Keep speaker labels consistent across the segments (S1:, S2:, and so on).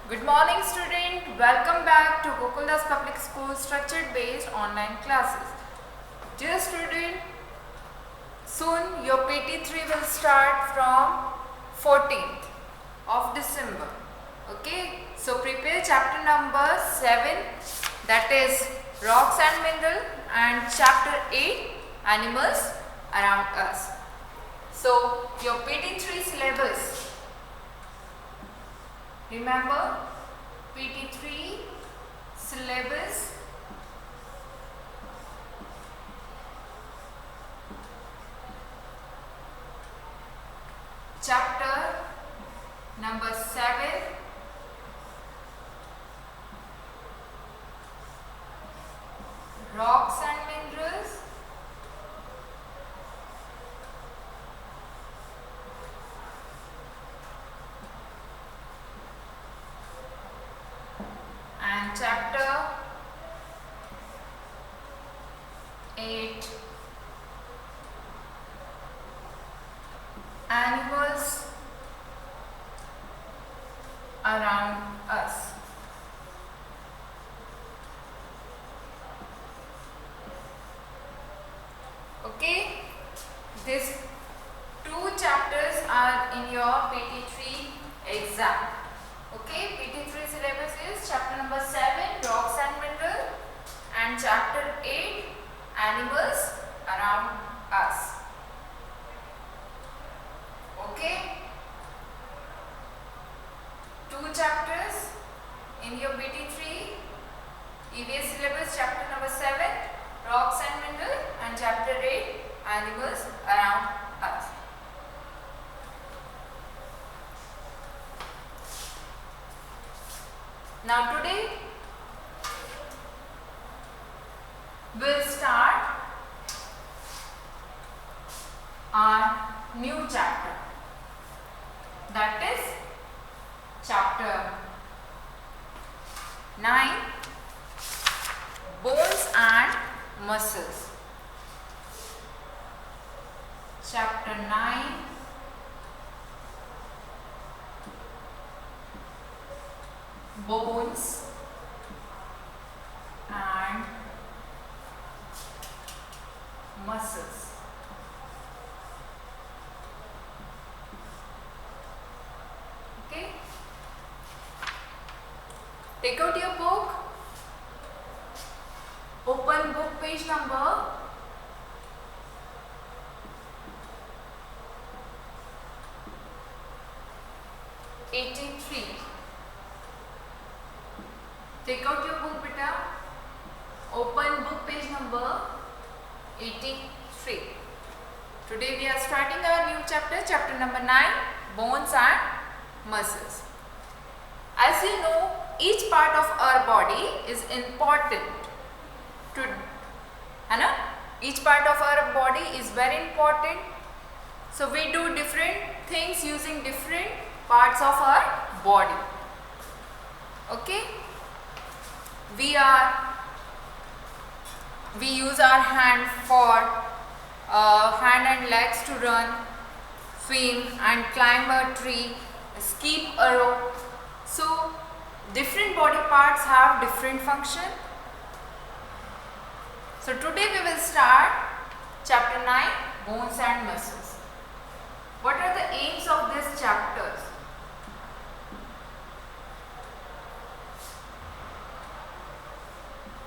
S1: Good morning student, welcome back to Gokuldas Public School structured based online classes. Dear student, soon your PT3 will start from 14th of December. Okay, so prepare chapter number 7, that is rocks and mineral, and chapter 8 animals around us. So your PT3 syllabus, remember PT3 syllabus chapter number 7, rocks and minerals, and chapter 8, animals around us. Okay, these two chapters are in your PT3 exam. Okay, PT3 syllabus is chapter number 7, rocks and mineral, and chapter 8, animals around us. Okay, two chapters in your PT3 EVS syllabus, chapter number 7, rocks and mineral, and chapter 8, animals around us. Now today we'll start our new chapter, that is chapter 9, bones and muscles. Chapter 9, bones and muscles. Okay, take out your book, open book page number 83. Take out your book, beta. Open book page number 83. Today we are starting our new chapter, chapter number 9, bones and muscles. As you know, each part of our body is important to, है ना? Each part of our body is very important. So we do different things using different parts of our body. Okay? We use our hand for hand and legs to run, swim and climb a tree, skip a rope. So different body parts have different function. So today we will start chapter 9, bones and muscles. What are the aims of this chapters?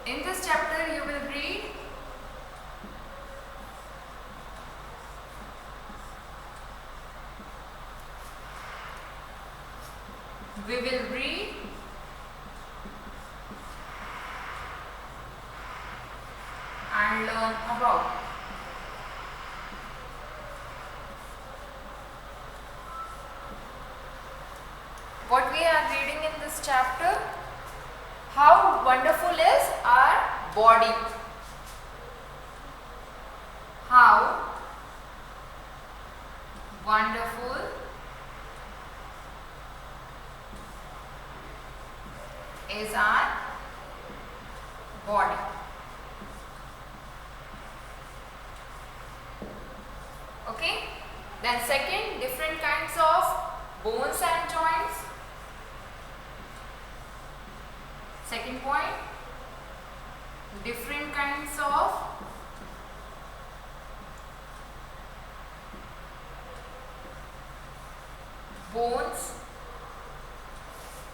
S1: In this chapter you will read and learn about what we are reading in this chapter. How wonderful is our body. How wonderful is our body. Okay. Then second, different kinds of bones and joints. Second point, different kinds of bones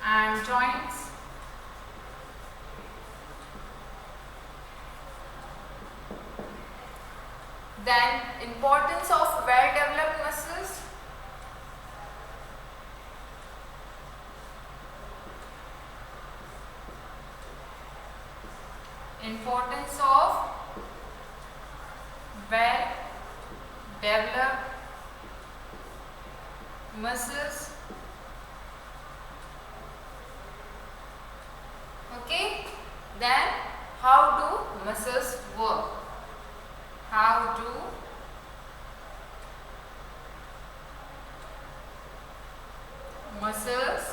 S1: and joints. Then importance of well-developed muscles. Importance of well-developed muscles. Okay, then how do muscles work? How do muscles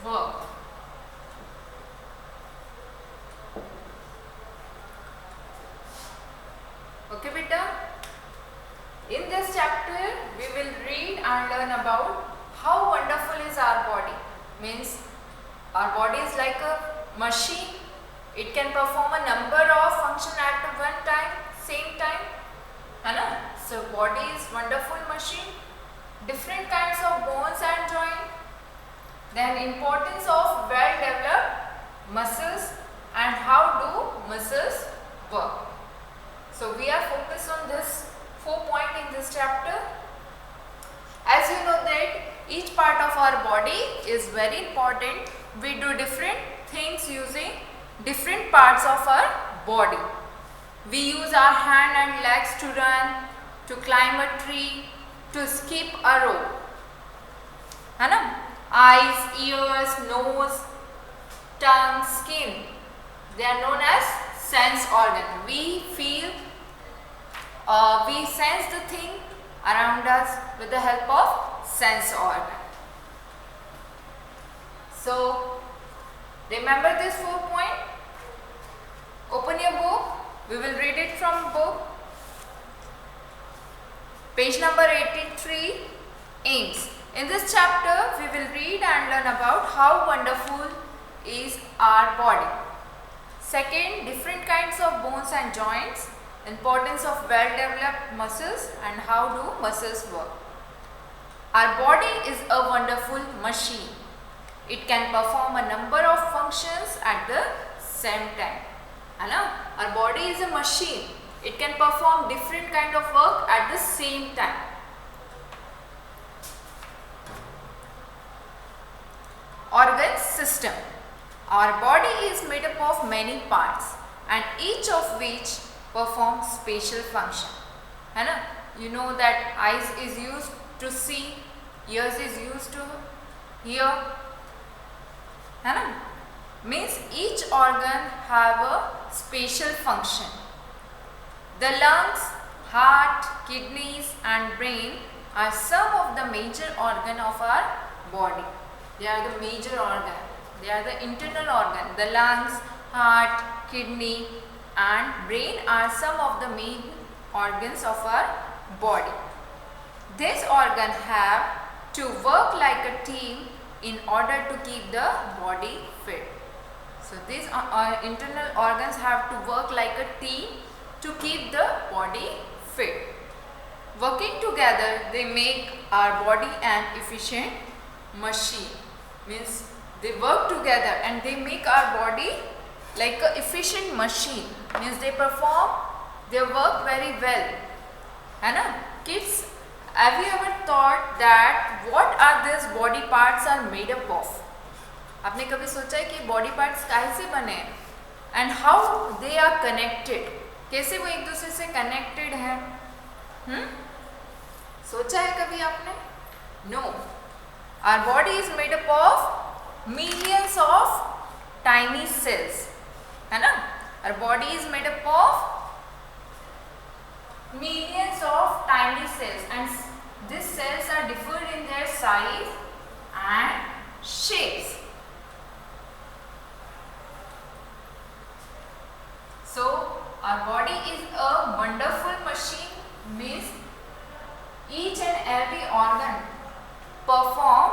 S1: work? Okay, beta. In this chapter, we will read and learn about how wonderful is our body. Means our body is like a machine. It can perform a number of functions at one time, same time. है ना? So body is wonderful machine. Different kinds of bones and joint. Then importance of well-developed muscles and how do muscles work. So we are focused on this 4 points in this chapter. As you know that each part of our body is very important. We do different things using different parts of our body. We use our hand and legs to run, to climb a tree, to skip a rope. है ना? Eyes, ears, nose, tongue, skin. They are known as sense organ. We feel, we sense the thing around us with the help of sense organ. So remember this 4 points. Open your book. We will read it from book. Page number 83, aims. In this chapter, we will read and learn about how wonderful is our body. Second, different kinds of bones and joints, importance of well-developed muscles and how do muscles work. Our body is a wonderful machine. It can perform a number of functions at the same time. है ना? Our body is a machine. It can perform different kind of work at the same time. Organ system. Our body is made up of many parts and each of which performs special function. है ना? You know that eyes is used to see, ears is used to hear. है ना? Means each organ have a special function. The lungs, heart, kidneys and brain are some of the major organ of our body. They are the major organ. They are the internal organ. The lungs, heart, kidney and brain are some of the main organs of our body. These organs have to work like a team in order to keep the body fit. So these internal organs have to work like a team to keep the body fit. Working together, they make our body an efficient machine. Means they work together and they make our body like an efficient machine. Means they perform their work very well. है ना? Kids, have you ever thought that what are these body parts are made up of? आपने कभी सोचा है कि body parts काहे से बने हैं and how they are connected, कैसे वो एक दूसरे से कनेक्टेड है? सोचा है कभी आपने? No. Our body is made up of millions of tiny cells. है ना? Our body is made up of millions of tiny cells and these cells are different in their size and shapes. So our body is a wonderful machine. Means each and every organ perform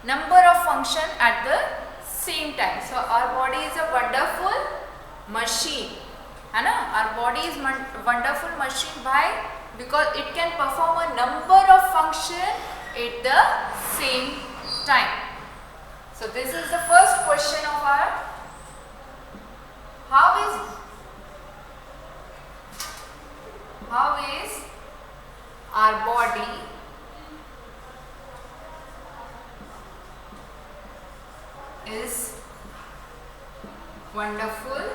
S1: number of function at the same time. So our body is a wonderful machine, है ना? Our body is wonderful machine. Why? Because it can perform a number of functions at the same time. So this is the first question of our, how is our body is wonderful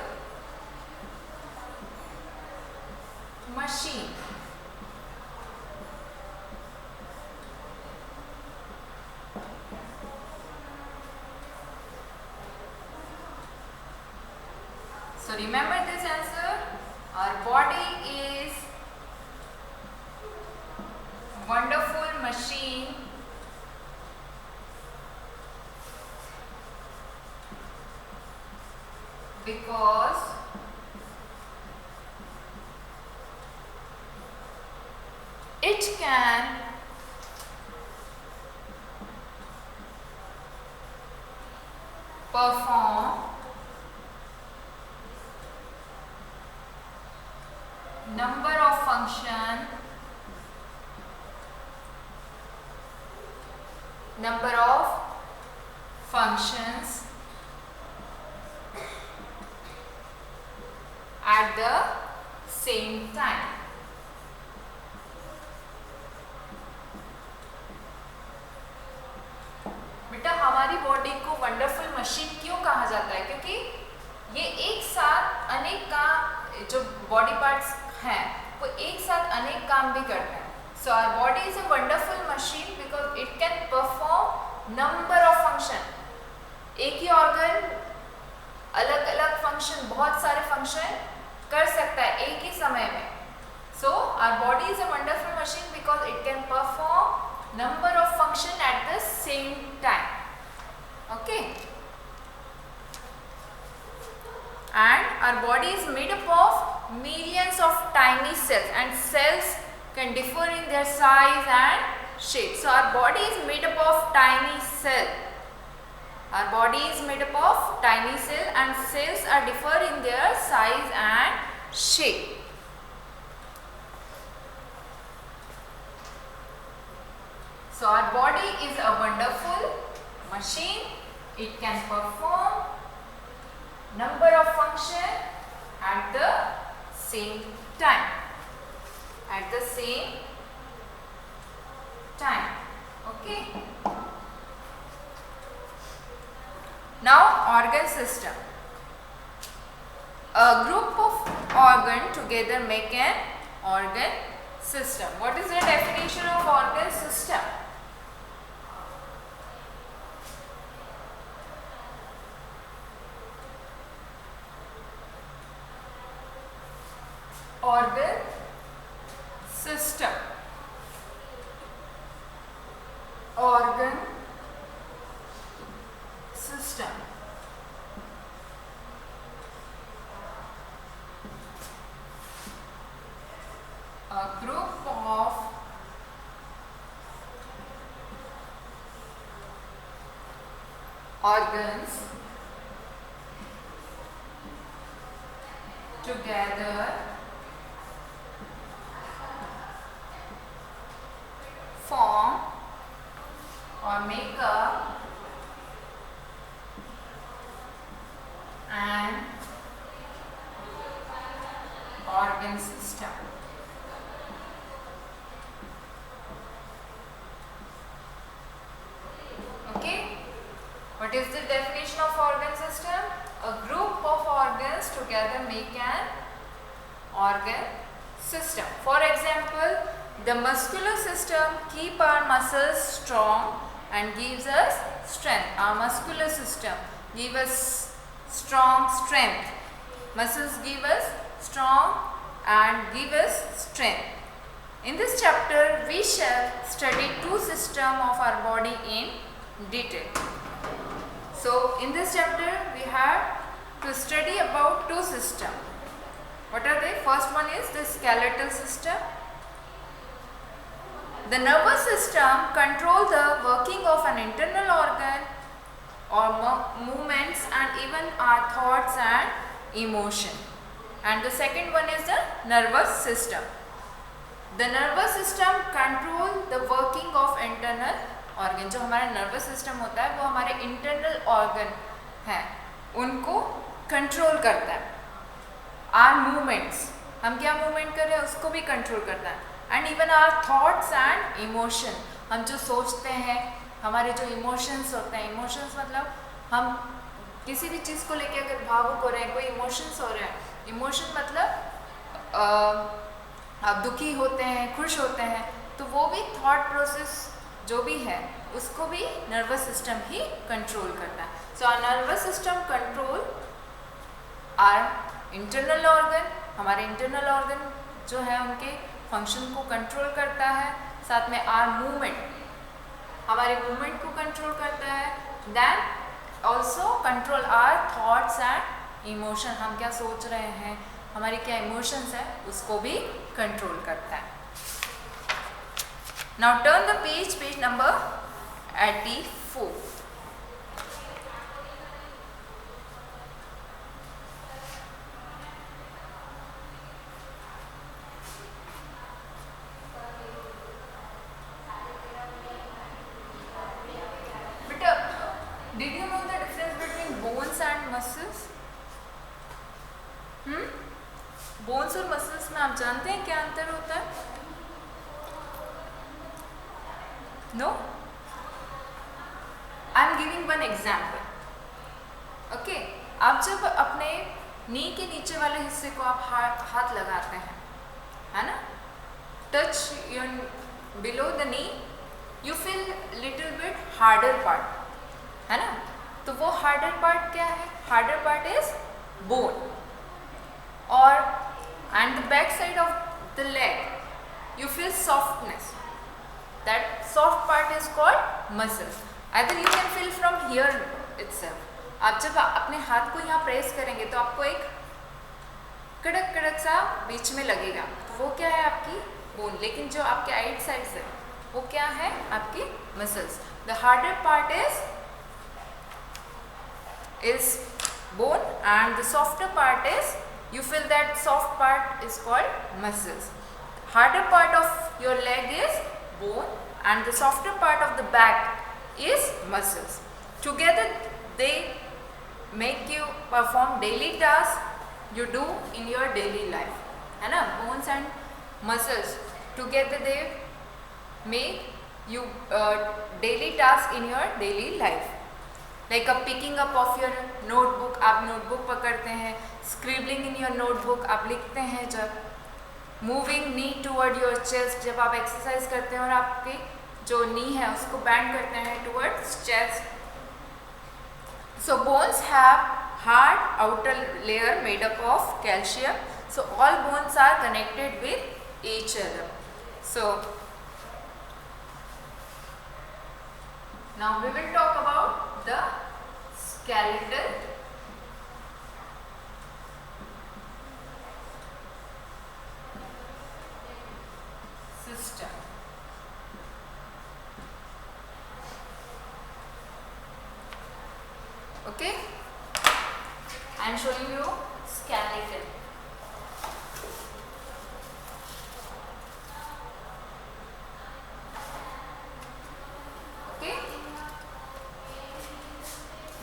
S1: machine. So remember this answer. Our body is wonderful machine because it can perform number of functions at the same time. बेटा हमारी body को wonderful machine क्यों कहा जाता है? क्योंकि ये एक साथ अनेक काम, जो बॉडी पार्ट्स हैं वो एक साथ अनेक काम भी करते हैं. So our body is a wonderful machine because it can perform number of function. एक ही ऑर्गन अलग अलग फंक्शन, बहुत सारे फंक्शन कर सकता है एक ही समय में. So our body is a wonderful machine because it can perform number of function at the same time. Okay, and our body is made up of millions of tiny cells, and cells can differ in their size and shape. So our body is made up of tiny cell. Our body is made up of tiny cell, and cells are differ in their size and shape. So our body is a wonderful machine. It can perform number of function at the same time. At the same time. Okay. Now organ system. A group of organ together make an organ system. What is the definition of organ system? Organ system. Organ system. A group of organs together form or make up an organ system. Okay, what is the definition of organ system? A group of organs together make an organ system. For example, the muscular system keep our muscles strong and gives us strength. Our muscular system give us strong strength. Muscles give us strong and give us strength. In this chapter, we shall study two systems of our body in detail. So, in this chapter, we have to study about two systems. What are they? First one is the skeletal system. The nervous system controls the working of an internal or movements and even our thoughts and emotion. And the second one is the nervous system. The nervous system control the working of internal organ. जो हमारा nervous system होता है वो हमारे internal organ है, उनको control करता है. Our movements, हम क्या movement कर रहे हैं उसको भी control करता है. And even our thoughts and emotion, हम जो सोचते हैं, हमारे जो emotions होते हैं, emotions मतलब हम किसी भी चीज़ को लेके अगर भावुक हो रहे हैं, कोई emotions हो रहे हैं, emotion मतलब आप दुखी होते हैं, खुश होते हैं, तो वो भी थॉट प्रोसेस जो भी है उसको भी नर्वस सिस्टम ही कंट्रोल करता है. So our nervous system control our internal organ. हमारे इंटरनल ऑर्गन जो है उनके फंक्शन को कंट्रोल करता है. साथ में आवर मूवमेंट, हमारे मूवमेंट को कंट्रोल करता है. Then also control our thoughts and emotion, हम क्या सोच रहे हैं, हमारी क्या इमोशंस है उसको भी कंट्रोल करता है. Now turn the page number 84. बेटा, did you know the difference between bones and muscles? Bones और मसल्स में आप जानते हैं क्या अंतर होता है? No? I am giving one example. Okay, आप जब अपने नी के नीचे वाले हिस्से को आप हाथ लगाते हैं, है ना, touch your below the knee, you feel little bit harder part, है ना. तो वो हार्डर पार्ट क्या है? Harder part is bone. Or and the back side of the leg you feel softness. That soft part is called muscles. Either you can feel from here itself. आप जब अपने हाथ को यहाँ प्रेस करेंगे तो आपको एक कड़क कड़क सा बीच में लगेगा, तो वो क्या है? आपकी बोन. लेकिन जो आपके आइट साइड से वो क्या है? आपकी muscles. The harder part is bone and the softer part is, you feel that soft part is called muscles. Harder part of your leg is bone and the softer part of the back is muscles. Together they make you perform daily tasks you do in your daily life, है ना. Bones and muscles together they make you daily tasks in your daily life. Like a picking up of your notebook, आप notebook पकड़ते हैं. Scribbling in your notebook, आप लिखते हैं. जब moving knee toward your chest, जब आप एक्सरसाइज करते हैं और आपके जो नी है उसको बैंड करते हैं towards chest. So bones have hard outer layer made up of calcium. So all bones are connected with each other. So now we will talk about the skeletal system. Okay, I am showing you skeleton.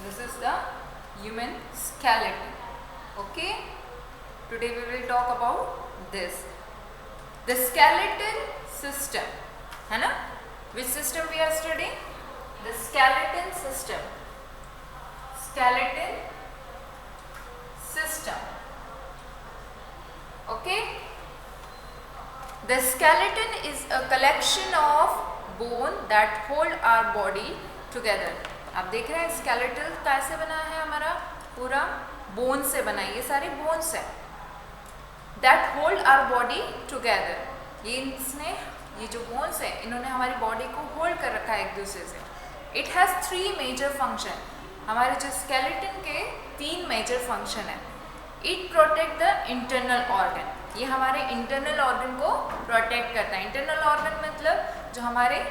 S1: This is the human skeleton. Okay, today we will talk about this, the skeletal system, है ना. Which system we are studying? The skeleton system. Skeleton system. Okay, the skeleton is a collection of bone that hold our body together. आप देख रहे हैं skeletal कैसे बना है? हमारा पूरा बोन से बना है, ये सारे बोन्स है. That hold our body together. ये जो बोन्स है इन्होंने हमारी बॉडी को होल्ड कर रखा है एक दूसरे से. It has 3 major function. हमारे जो स्केलेटन के 3 मेजर फंक्शन है. It protect the internal organ. ये हमारे इंटरनल ऑर्गन को प्रोटेक्ट करता है. इंटरनल ऑर्गन मतलब जो हमारे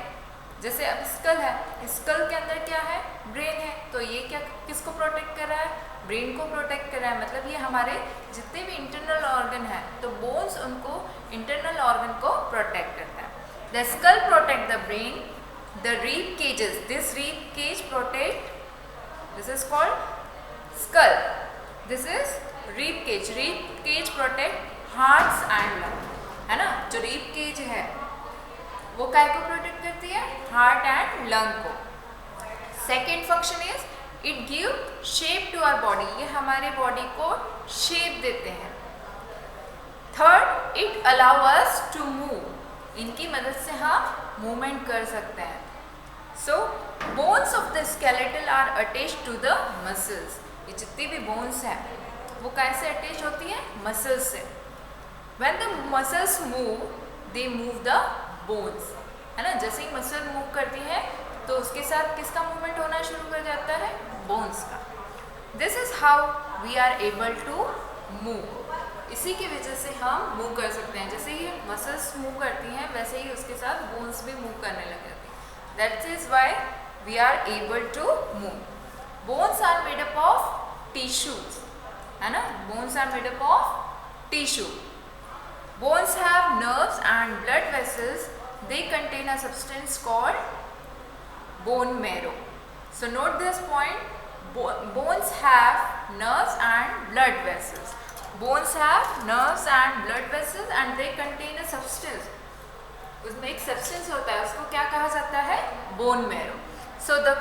S1: जैसे अब स्कल है, स्कल के अंदर क्या है, ब्रेन है, तो ये क्या किसको प्रोटेक्ट कर रहा है, ब्रेन को प्रोटेक्ट कर रहा है। मतलब ये हमारे जितने भी इंटरनल ऑर्गन है, तो बोन्स उनको इंटरनल ऑर्गन को प्रोटेक्ट करता है। The skull protect the brain, the rib cages, this rib cage protect, this is called skull, this is rib cage. Rib cage protect hearts and lung, है ना। जो रीब cage है वो काय को प्रोटेक्ट करती है, हार्ट एंड लंग को। Second function is it give shape to our body, ये हमारे बॉडी को शेप देते हैं। Third, it allow us to move, इनकी मदद से हम मूवमेंट कर सकते हैं। So bones of the skeletal are attached to the muscles, ये जितनी भी बोन्स हैं वो कैसे अटैच होती है, मसल्स से। When the muscles move they move the bones, है ना। जैसे ही मसल मूव करती है तो उसके साथ किसका मूवमेंट होना शुरू कर जाता है, बोन्स का। This is how we are able to move, इसी की वजह से हम मूव कर सकते हैं। जैसे ही मसल्स मूव करती हैं वैसे ही उसके साथ बोन्स भी मूव करने लग जाती हैं। That is why we are able to move. Bones are made up of tissues, है ना, bones are made up of tissue. Bones have nerves and blood vessels. They contain a substance called bone marrow. So note this point. Bones have nerves and blood vessels. Bones have nerves and blood vessels and they contain a substance. उसमें एक substance होता है, उसको क्या कहा जाता है, bone marrow. So the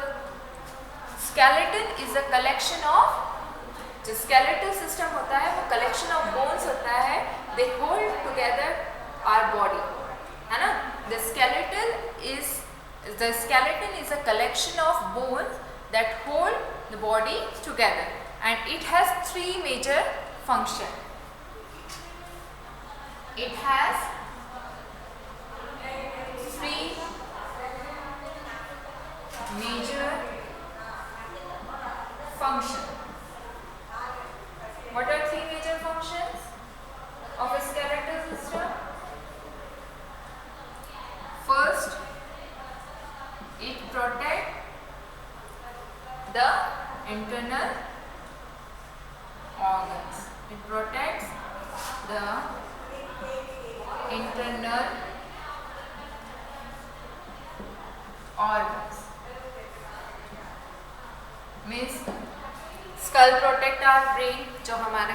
S1: skeleton is a collection of, जो skeletal system होता है वो collection of bones होता है, they hold together our body, है ना। The skeleton is a collection of bones that hold the body together and it has three major functions. It has three major functions. What are three major functions of a skeletal system? First, it protects the internal organs. It protects the internal organs. Means skull protect our brain, जो हमारे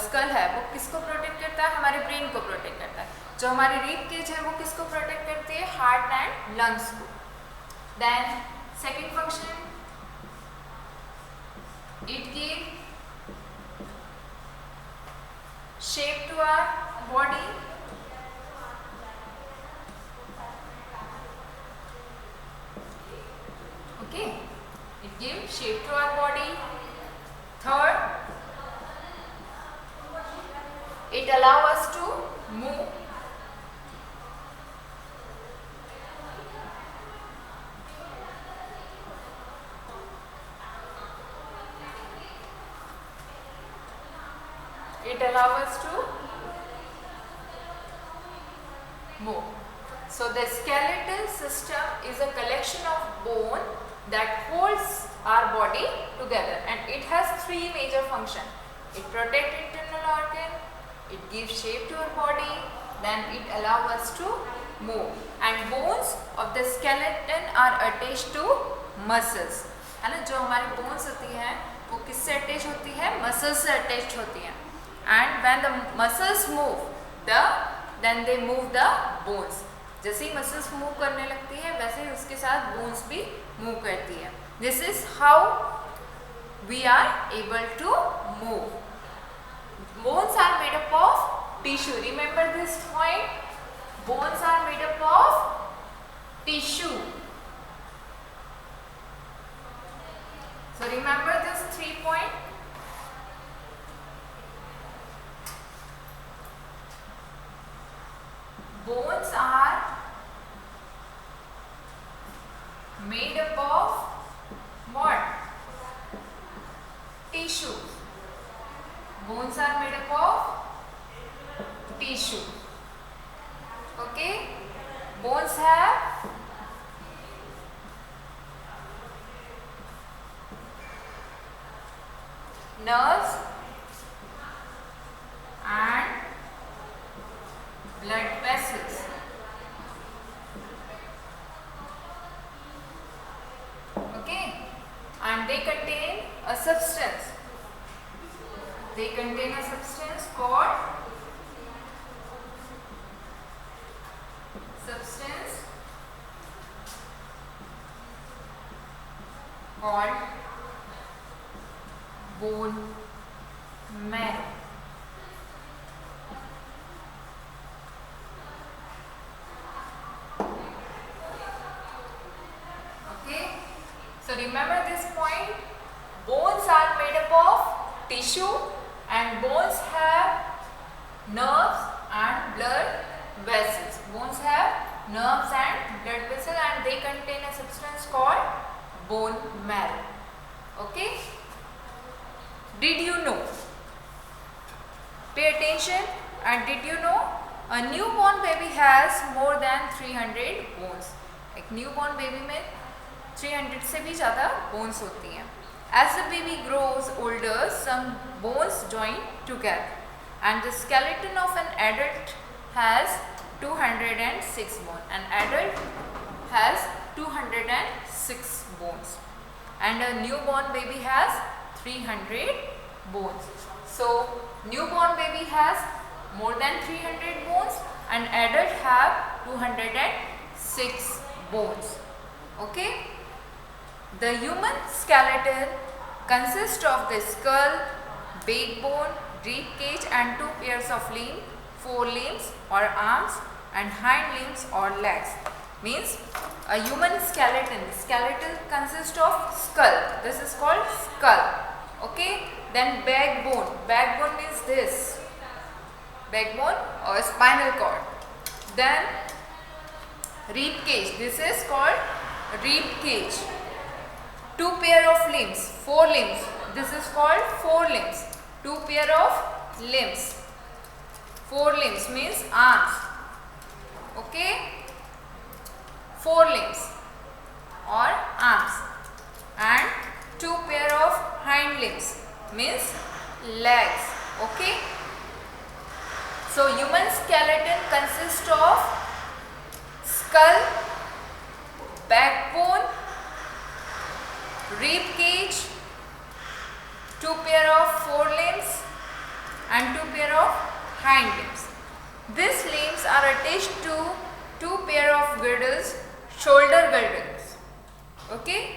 S1: school है वो किसको protect करता है, हमारे brain को protect करता है। जो हमारी रीब केज है वो किसको प्रोटेक्ट करती है, हार्ट एंड लंग्स को। Then second function, it give shape to our body. Okay, it gives shape to our body. Third, it allows us to move. It allows us to move. So the skeletal system is a collection of bone that holds our body together and it has three major functions. It protects internal organ, it gives shape to our body, then it allows us to move. And bones of the skeleton are attached to muscles, है ना। जो हमारी bones होती हैं वो किससे attach होती है, muscles से अटैच होती हैं। And when the muscles move, then they move the bones. जैसे ही मसल्स मूव करने लगती है वैसे ही उसके साथ बोन्स भी मूव करती है। This is how we are able to move. Bones are made up of tissue, remember this point, bones are made up of tissue. So remember this 3 point. Bones are made up of what? Tissue. Bones are made up of tissue. Okay? Bones have nerves and blood vessels. Okay, and they contain a substance. They contain a substance called bone marrow. Okay, so remember this point. Bones are made up of tissue and bones have nerves and blood vessels. Bones have nerves and blood vessels and they contain a substance called bone marrow. Okay, did you know? Pay attention. And did you know a newborn baby has more than 300 bones. एक newborn baby में 300 से भी ज़्यादा bones होती हैं. As the baby grows older, some bones join together, and the skeleton of an adult has 206 bones. An adult has 206 bones, and a newborn baby has 300 bones. So newborn baby has more than 300 bones and adult have 206 bones. Okay. The human skeleton consists of the skull, backbone, rib cage and two pairs of limbs, forelimbs or arms and hind limbs or legs. Means a human skeleton consists of skull. This is called skull. Okay. Then backbone means this, backbone or spinal cord. Then rib cage, this is called rib cage. Two pair of limbs, forelimbs, this is called forelimbs. Two pair of limbs, forelimbs means arms. Okay, forelimbs or arms, and two pair of hind limbs means legs. Okay, so human skeleton consists of skull, backbone, rib cage, two pair of forelimbs and two pair of hind limbs. These limbs are attached to two pair of girdles, shoulder girdles. Okay,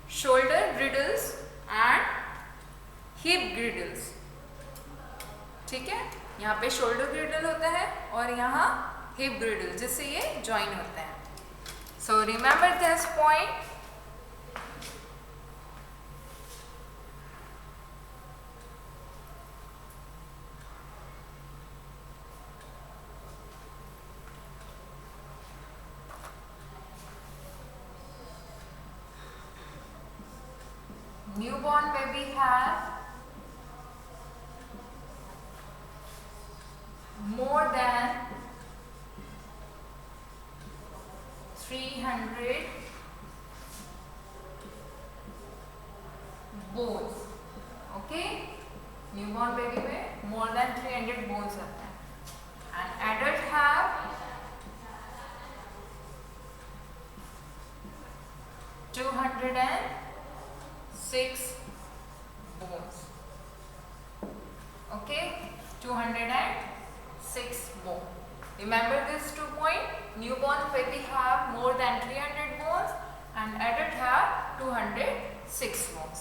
S1: shoulder girdles and hip girdles. ठीक है, यहाँ पे shoulder ग्रिडल होता है और यहाँ hip ग्रिडल, जिससे ये ज्वाइन होते हैं. सो remember this point. Newborn baby has more than 300 bones. Okay, newborn baby में more than 300 bones होते हैं. And adult have 206 bones. Okay, 206 bones. Remember this 2 point. Newborn baby have more than 300 bones and adult have 206 bones.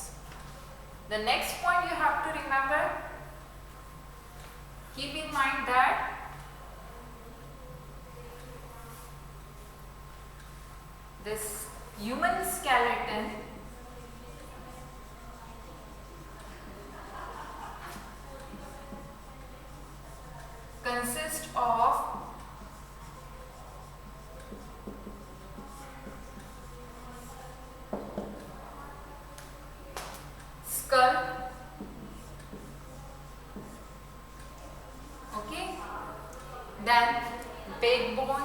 S1: The next point you have to remember, keep in mind that this human skeleton consists of skull, okay, then backbone,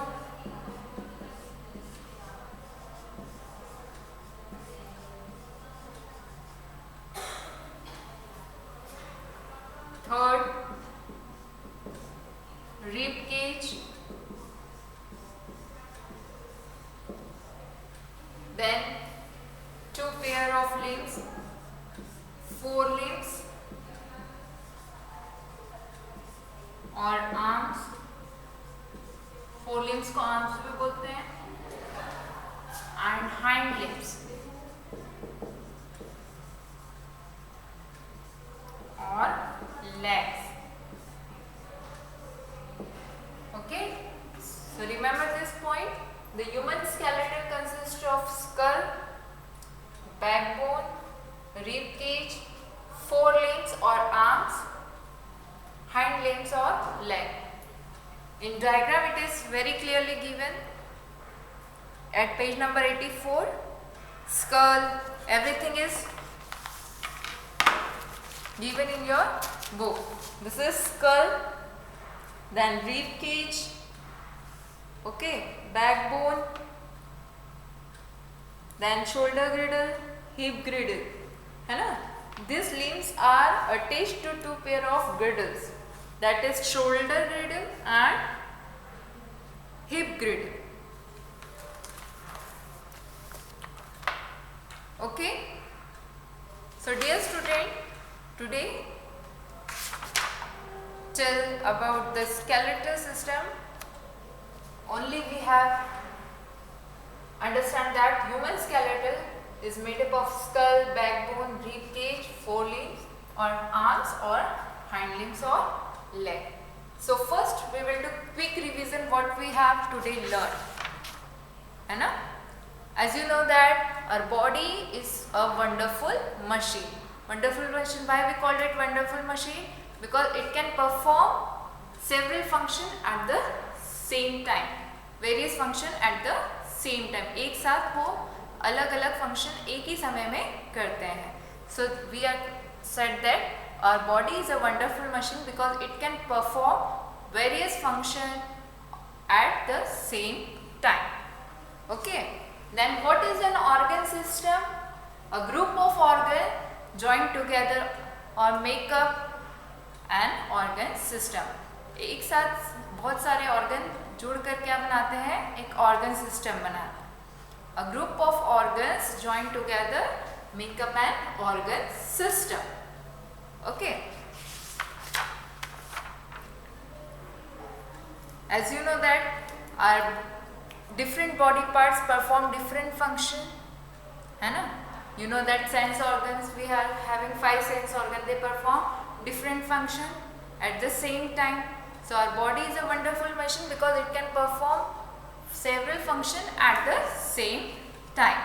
S1: pair of limbs, 4 limbs और arms, 4 limbs को arms भी बोलते हैं, and hind limbs और legs. Okay, so remember this point. The human skeleton consists of skull, backbone, rib cage, 4 limbs or arms, hind limbs or leg. In diagram it is very clearly given at page number 84. Skull, everything is given in your book. This is skull, then rib cage, okay, backbone, then shoulder girdle, hip girdle, है ना? These limbs are attached to 2 pair of girdles, that is shoulder girdle and hip girdle. Okay, so dear student, today tell about the skeletal system. Only we have understand that human skeletal is made up of skull, backbone, rib cage, 4 limbs or arms or hind limbs or leg. So first we will do quick revision what we have today learned, है ना? As you know that our body is a wonderful machine. Wonderful machine, why we call it wonderful machine? Because it can perform several functions at the same time. Various function at the same time. एक साथ वो अलग अलग function एक ही समय में करते हैं. So we are said that our body is a wonderful machine because it can perform various function at the same time. Okay. Then what is an organ system? A group of organ joined together or make up an organ system. एक साथ बहुत सारे organ जुड़ कर क्या बनाते हैं? एक organ system बनाते हैं. A group of organs joined together make up an organ system. Okay. As you know that our different body parts perform different function, है ना? You know that sense organs we are having 5 sense organs, they perform different function at the same time. So our body is a wonderful machine because it can perform several function at the same time.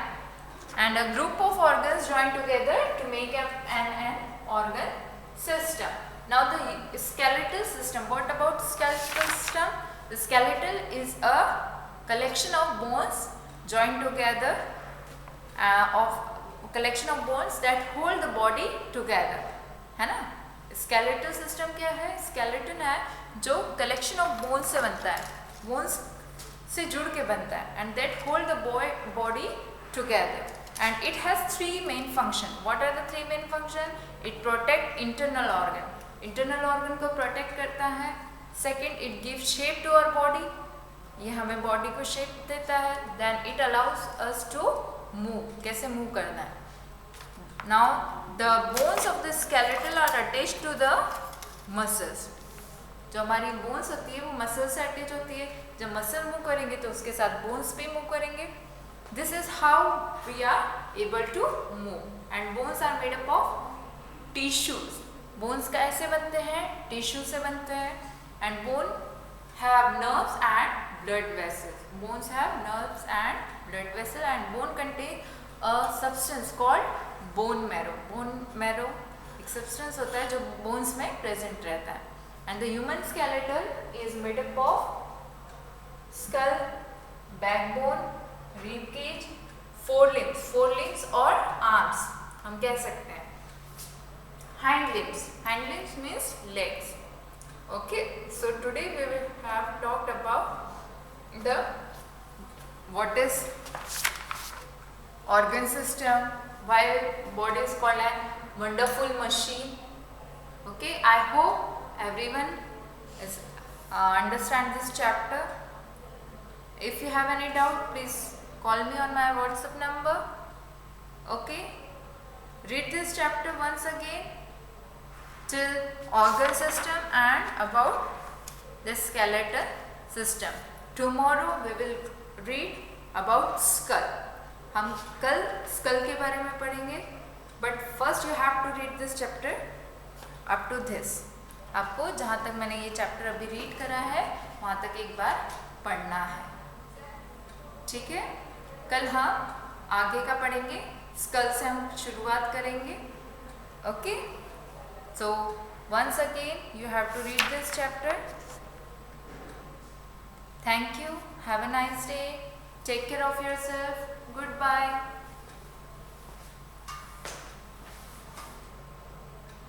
S1: And a group of organs join together to make an organ system. Now the skeletal system. What about skeletal system? The skeletal is a collection of bones joined together, of collection of bones that hold the body together, है ना? Skeletal system क्या है? Skeleton है जो collection of bones से बनता है, bones से जुड़ के बनता है, and that hold the body together. And it has 3 main function. What are the 3 main function? It protect internal organ. Internal organ को protect करता है. Second, it gives shape to our body. ये हमें बॉडी को shape देता है. Then it allows us to move. कैसे move करना है? Now the bones of the skeletal are attached to the muscles. जो हमारी बोन्स होती है वो मसल से अटैच होती है. जब मसल मूव करेंगे तो उसके साथ बोन्स भी मूव करेंगे. This is how we are able to move. And bones are made up of tissues. Bones कैसे बनते हैं? टिश्यू से बनते हैं. And bone have nerves and blood vessels. Bones have nerves and blood vessels, and bone contain a substance called bone marrow. Bone marrow एक substance होता है जो bones में present रहता है. And the human skeleton is made up of skull, backbone, rib cage, 4 limbs. 4 limbs और arms हम कह सकते हैं. Hind limbs. Hind limbs means legs. Okay, so today we will have talked about the what is organ system, why body is called a wonderful machine. Okay, I hope everyone is understand this chapter. If you have any doubt, please call me on my WhatsApp number. Okay. read this chapter once again till organ system and about the skeletal system. Tomorrow we will read about skull. हम कल skull के बारे में पढ़ेंगे, but first you have to read this chapter up to this. आपको जहाँ तक मैंने ये चैप्टर अभी रीड करा है वहाँ तक एक बार पढ़ना है, ठीक है? कल हम आगे का पढ़ेंगे, स्कल से हम शुरुआत करेंगे. Okay, so once again you have to read this chapter. Thank you. Have a nice day. Take care of yourself. Goodbye.